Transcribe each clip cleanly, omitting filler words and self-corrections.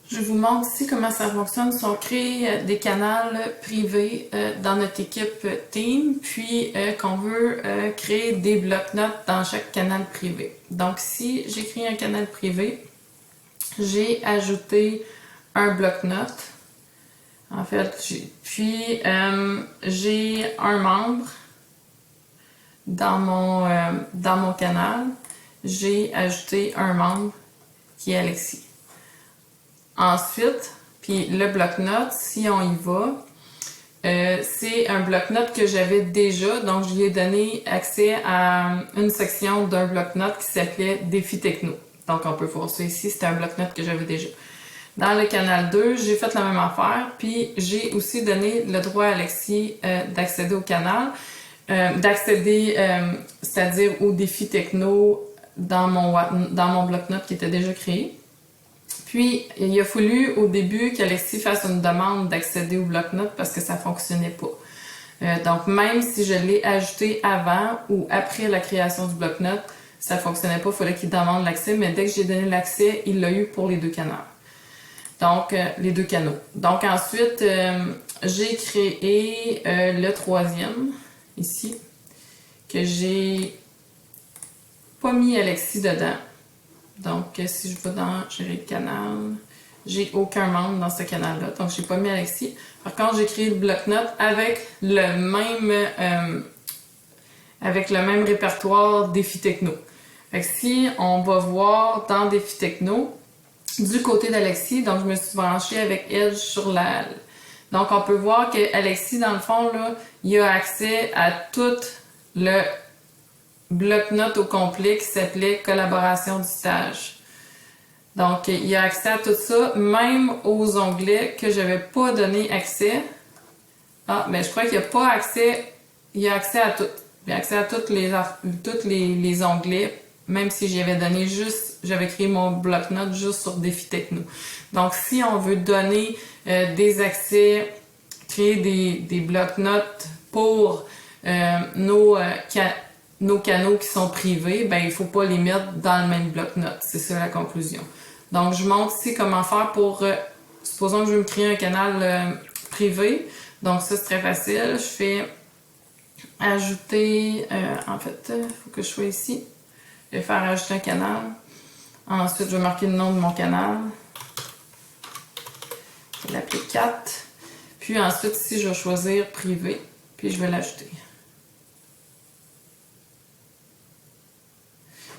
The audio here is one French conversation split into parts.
Je vous montre ici comment ça fonctionne. Si on crée des canaux privés dans notre équipe Team, puis qu'on veut créer des blocs-notes dans chaque canal privé. Donc ici, j'ai créé un canal privé. J'ai ajouté un bloc-notes. En fait, puis j'ai un membre dans mon canal. J'ai ajouté un membre qui est Alexis. Ensuite, puis le bloc-notes, si on y va, c'est un bloc-notes que j'avais déjà, donc je lui ai donné accès à une section d'un bloc-notes qui s'appelait Défi Techno. Donc on peut voir ça ici, c'était un bloc-notes que j'avais déjà. Dans le canal 2, j'ai fait la même affaire, puis j'ai aussi donné le droit à Alexis d'accéder au canal, c'est-à-dire au défi techno dans mon bloc-notes qui était déjà créé. Puis, il a fallu au début qu'Alexis fasse une demande d'accéder au bloc-notes parce que ça fonctionnait pas. Donc, même si je l'ai ajouté avant ou après la création du bloc-notes, ça fonctionnait pas, il fallait qu'il demande l'accès, mais dès que j'ai donné l'accès, il l'a eu pour les deux canaux. Donc, les deux canaux. Donc, ensuite, j'ai créé le troisième, ici, que j'ai pas mis Alexis dedans. Donc, si je vais dans gérer le canal, j'ai aucun membre dans ce canal-là. Donc, j'ai pas mis Alexis. Par contre, j'ai créé le bloc-notes avec le même répertoire défi techno. Fait que si on va voir dans défi techno, du côté d'Alexis, donc je me suis branchée avec Edge sur la... Donc, on peut voir que Alexis, dans le fond, là, il a accès à tout le bloc-notes au complet qui s'appelait collaboration du stage. Donc, il a accès à tout ça, même aux onglets que j'avais pas donné accès. Ah, mais je crois qu'il n'y a pas accès. Il a accès à tout. Il a accès à tous les onglets, même si j'avais créé mon bloc-notes juste sur Défi Techno. Donc, si on veut donner des accès, créer des bloc-notes pour nos canaux qui sont privés, ben il faut pas les mettre dans le même bloc-notes. C'est ça la conclusion. Donc, je montre ici comment faire pour... supposons que je veux me créer un canal privé. Donc, ça, c'est très facile. Je fais ajouter... en fait, il faut que je sois ici. Je vais faire ajouter un canal. Ensuite, je vais marquer le nom de mon canal. Je vais l'appeler 4. Puis ensuite, ici, je vais choisir privé. Puis je vais l'ajouter.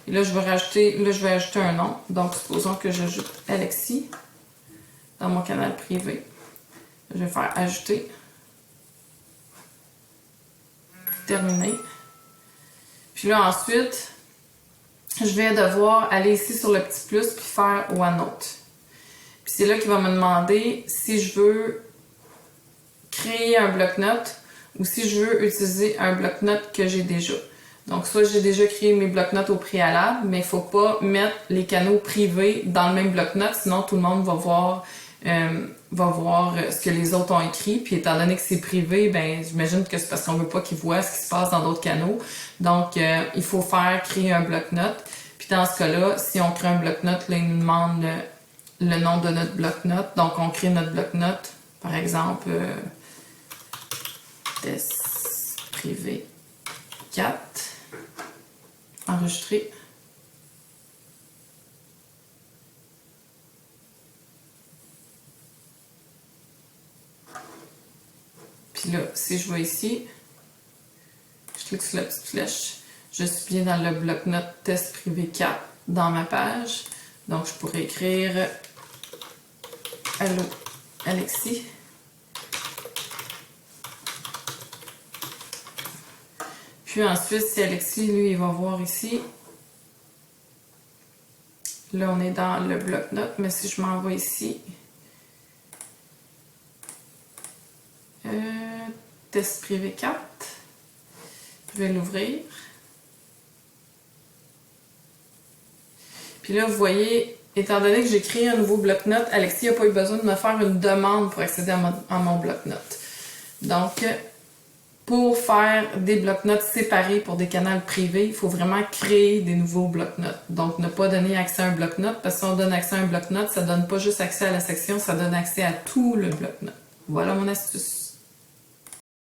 Et là, je vais ajouter un nom. Donc, supposons que j'ajoute Alexis dans mon canal privé. Je vais faire ajouter. Terminer. Puis là, ensuite, je vais devoir aller ici sur le petit plus puis faire OneNote. Puis c'est là qu'il va me demander si je veux créer un bloc-notes ou si je veux utiliser un bloc-notes que j'ai déjà. Donc, soit j'ai déjà créé mes bloc-notes au préalable, mais il ne faut pas mettre les canaux privés dans le même bloc-notes, sinon tout le monde va voir ce que les autres ont écrit. Puis étant donné que c'est privé, ben j'imagine que c'est parce qu'on veut pas qu'ils voient ce qui se passe dans d'autres canaux. Donc, il faut créer un bloc-notes. Puis dans ce cas-là, si on crée un bloc-notes, là, il nous demande le nom de notre bloc-notes. Donc, on crée notre bloc-notes, par exemple, test privé 4. Enregistrer. Puis là, si je vais ici, je clique sur la petite flèche, je suis bien dans le bloc-notes test privé 4 dans ma page. Donc, je pourrais écrire Allô, Alexis. Puis ensuite, si Alexis, lui, il va voir ici. Là, on est dans le bloc-notes, mais si je m'en vais ici, test privé 4, je vais l'ouvrir. Puis là, vous voyez, étant donné que j'ai créé un nouveau bloc-notes, Alexis n'a pas eu besoin de me faire une demande pour accéder à mon bloc-notes. Donc, pour faire des bloc-notes séparés pour des canaux privés, il faut vraiment créer des nouveaux bloc-notes. Donc, ne pas donner accès à un bloc-notes, parce que si on donne accès à un bloc-notes, ça donne pas juste accès à la section, ça donne accès à tout le bloc-notes. Voilà mon astuce.